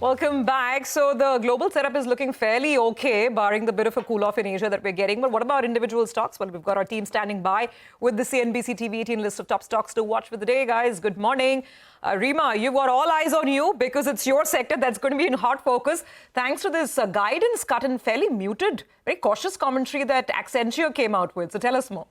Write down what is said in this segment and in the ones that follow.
Welcome back. So the global setup is looking fairly okay, barring the bit of a cool-off in Asia that we're getting. But what about individual stocks? Well, we've got our team standing by with the CNBC-TV18 list of top stocks to watch for the day, guys. Good morning. Rima, you've got all eyes on you because it's your sector that's going to be in hot focus. Thanks to this guidance cut and fairly muted, very cautious commentary that Accenture came out with. So tell us more.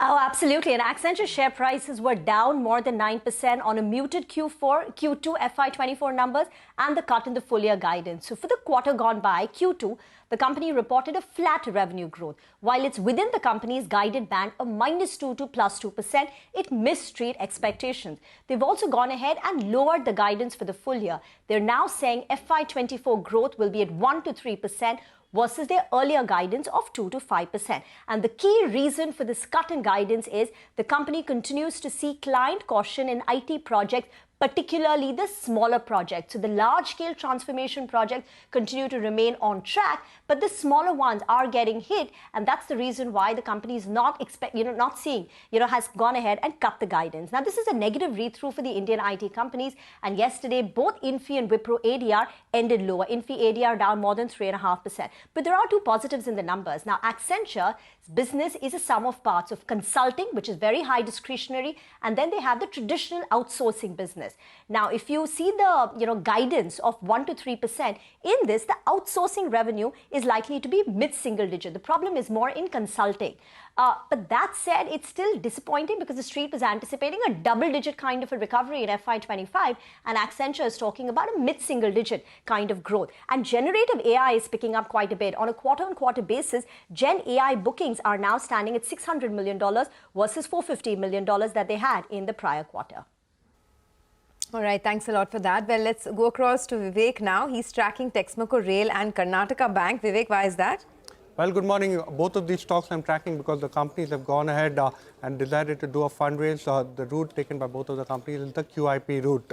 Oh, absolutely. And Accenture share prices were down more than 9% on a muted Q2 FY24 numbers and the cut in the full year guidance. So for the quarter gone by, Q2, the company reported a flat revenue growth. While it's within the company's guided band of -2 to +2%, it missed street expectations. They've also gone ahead and lowered the guidance for the full year. They're now saying FY24 growth will be at 1 to 3%, versus their earlier guidance of 2 to 5%. And the key reason for this cut in guidance is the company continues to see client caution in IT projects, particularly the smaller projects. So the large-scale transformation projects continue to remain on track, but the smaller ones are getting hit, and that's the reason why the company is not seeing, has gone ahead and cut the guidance. Now, this is a negative read-through for the Indian IT companies, and yesterday both Infy and Wipro ADR ended lower. Infy ADR down more than 3.5%. But there are two positives in the numbers. Now, Accenture's business is a sum of parts of consulting, which is very high discretionary, and then they have the traditional outsourcing business. Now, if you see the guidance of 1 to 3%, in this, the outsourcing revenue is likely to be mid-single digit. The problem is more in consulting. But that said, it's still disappointing because the street was anticipating a double-digit kind of a recovery in FY25, and Accenture is talking about a mid-single digit kind of growth. And generative AI is picking up quite a bit. On a quarter-on-quarter basis, Gen AI bookings are now standing at $600 million versus $450 million that they had in the prior quarter. All right, thanks a lot for that. Well, let's go across to Vivek now. He's tracking Texmaco Rail and Karnataka Bank. Vivek, why is that? Well, good morning. Both of these stocks I'm tracking because the companies have gone ahead and decided to do a fundraise. The route taken by both of the companies is the QIP route.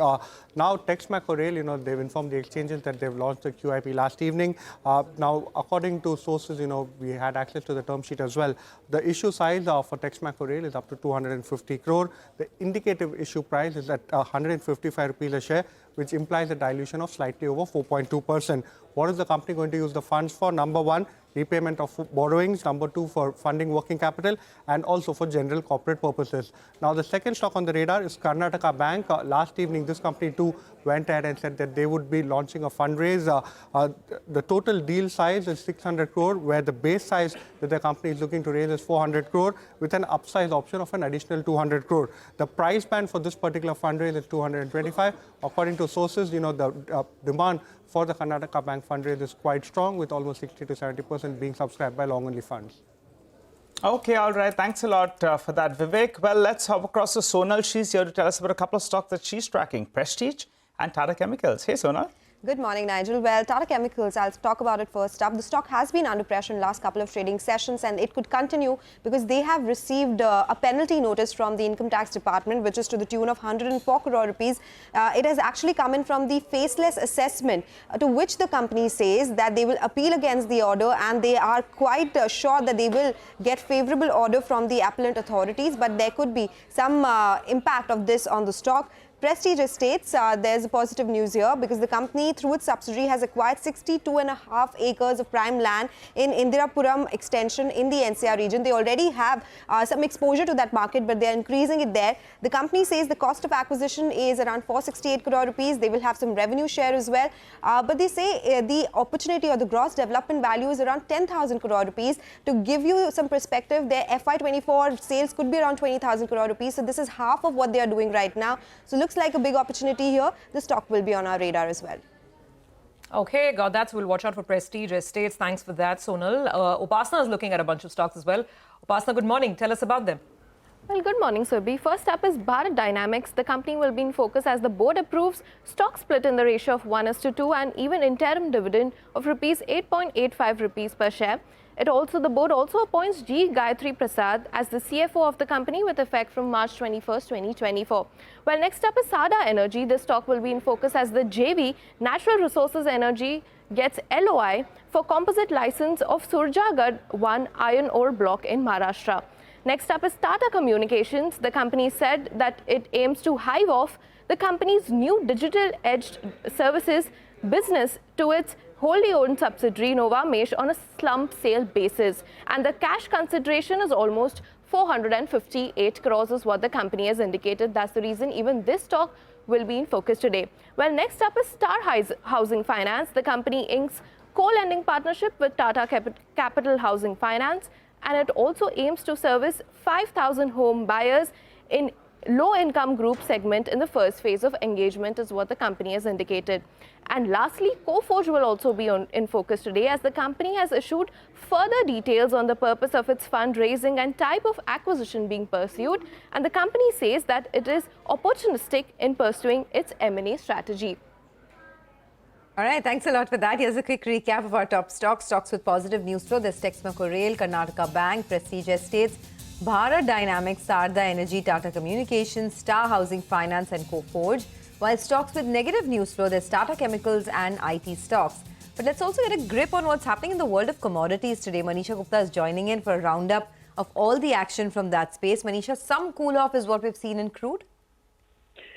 Now, Texmaco Rail, they've informed the exchanges that they've launched the QIP last evening. Now, according to sources, we had access to the term sheet as well. The issue size for Texmaco Rail is up to 250 crore. The indicative issue price is at 155 rupees a share, which implies a dilution of slightly over 4.2%. What is the company going to use the funds for? Number one, repayment of borrowings. Number two, for funding working capital, and also for general corporate purposes. Now, the second stock on the radar is Karnataka Bank. Last evening, this company too went ahead and said that they would be launching a fundraise. The total deal size is 600 crore, where the base size that the company is looking to raise is 400 crore, with an upsize option of an additional 200 crore. The price band for this particular fundraise is 225. According to sources, the demand for the Karnataka Bank fundraise is quite strong, with almost 60 to 70% being subscribed by long-only funds. Okay, all right. Thanks a lot for that, Vivek. Well, let's hop across to Sonal. She's here to tell us about a couple of stocks that she's tracking, Prestige and Tata Chemicals. Hey, Sonal. Good morning, Nigel. Well, Tata Chemicals, I'll talk about it first up. The stock has been under pressure in the last couple of trading sessions, and it could continue because they have received a penalty notice from the Income Tax Department, which is to the tune of 104 crore rupees. It has actually come in from the faceless assessment, to which the company says that they will appeal against the order, and they are quite sure that they will get favorable order from the appellant authorities, but there could be some impact of this on the stock. Prestige Estates, there's a positive news here because the company, through its subsidiary, has acquired 62.5 acres of prime land in Indirapuram extension in the NCR region. They already have some exposure to that market, but they're increasing it there. The company says the cost of acquisition is around 468 crore rupees. They will have some revenue share as well. But they say the opportunity or the gross development value is around 10,000 crore rupees. To give you some perspective, their FY24 sales could be around 20,000 crore rupees. So this is half of what they are doing right now. So looks like a big opportunity here. The stock will be on our radar as well. Okay, got that. So we'll watch out for Prestige Estates. Thanks for that, Sonal. Upasana is looking at a bunch of stocks as well. Upasana, good morning. Tell us about them. Well, good morning, Surbi. First up is Bharat Dynamics. The company will be in focus as the board approves stock split in the ratio of 1:2 and even interim dividend of rupees 8.85 rupees per share. The board also appoints G. Gayatri Prasad as the CFO of the company with effect from March 21st, 2024. Well, next up is Sada Energy. This stock will be in focus as the JV Natural Resources Energy gets LOI for composite license of Surjagarh 1 iron ore block in Maharashtra. Next up is Tata Communications. The company said that it aims to hive off the company's new digital edge services business to its wholly owned subsidiary Nova Mesh on a slump sale basis. And the cash consideration is almost 458 crores is what the company has indicated. That's the reason even this stock will be in focus today. Well, next up is Star Housing Finance. The company inks co-lending partnership with Tata Capital Housing Finance, and it also aims to service 5,000 home buyers in low-income group segment in the first phase of engagement is what the company has indicated. And lastly, Coforge will also be in focus today as the company has issued further details on the purpose of its fundraising and type of acquisition being pursued. And the company says that it is opportunistic in pursuing its M&A strategy. All right, thanks a lot for that. Here's a quick recap of our top stocks. Stocks with positive news flow. There's Texmaco Rail, Karnataka Bank, Prestige Estates, Bharat Dynamics, Sarda Energy, Tata Communications, Star Housing Finance and Coforge. While stocks with negative news flow, there's Tata Chemicals and IT stocks. But let's also get a grip on what's happening in the world of commodities today. Manisha Gupta is joining in for a roundup of all the action from that space. Manisha, some cool off is what we've seen in crude?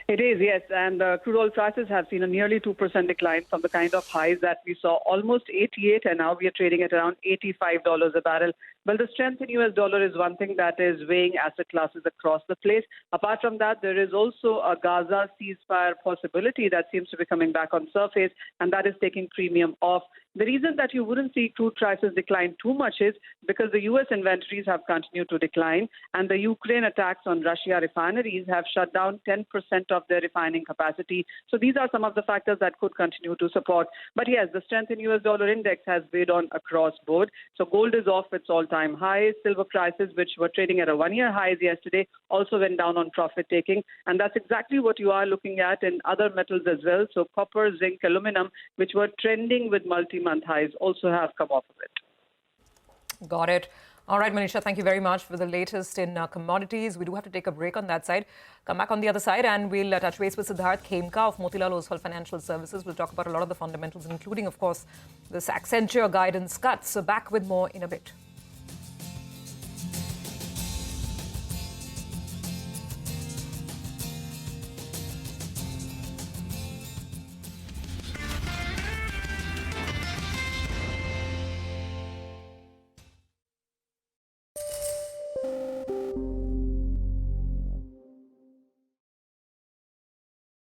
It is, yes. And crude oil prices have seen a nearly 2% decline from the kind of highs that we saw almost 88, and now we are trading at around $85 a barrel. Well, the strength in US dollar is one thing that is weighing asset classes across the place. Apart from that, there is also a Gaza ceasefire possibility that seems to be coming back on surface, and that is taking premium off. The reason that you wouldn't see crude prices decline too much is because the U.S. inventories have continued to decline, and the Ukraine attacks on Russia refineries have shut down 10% of their refining capacity. So these are some of the factors that could continue to support. But yes, the strength in U.S. dollar index has weighed on across board. So gold is off its all-time highs. Silver prices, which were trading at a one-year highs yesterday, also went down on profit-taking. And that's exactly what you are looking at in other metals as well. So copper, zinc, aluminum, which were trending with multi-month highs, also have come off of it. Got it. All right, Manisha, thank you very much for the latest in commodities. We do have to take a break on that side. Come back on the other side and we'll touch base with Siddharth Khemka of Motilal Oswal Financial Services. We'll talk about a lot of the fundamentals, including, of course, this Accenture guidance cuts. So back with more in a bit.